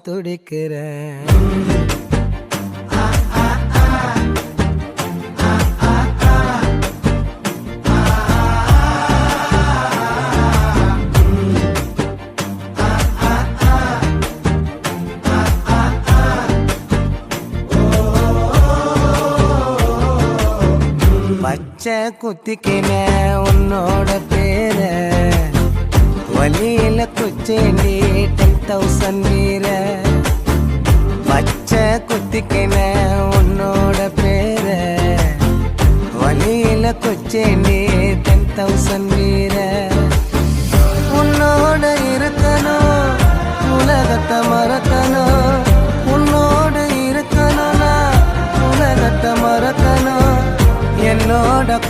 துடிக்கிறேன். பச்சை குத்திக்கின உன்னோட பேர வலியில குச்சேண்டி 10,000 வீர. பச்சை குத்திக்கின உன்னோட பேர வலியில குச்சேண்டி 10,000 வீர. உன்னோட இருக்கணும் உலகத்தை மறக்க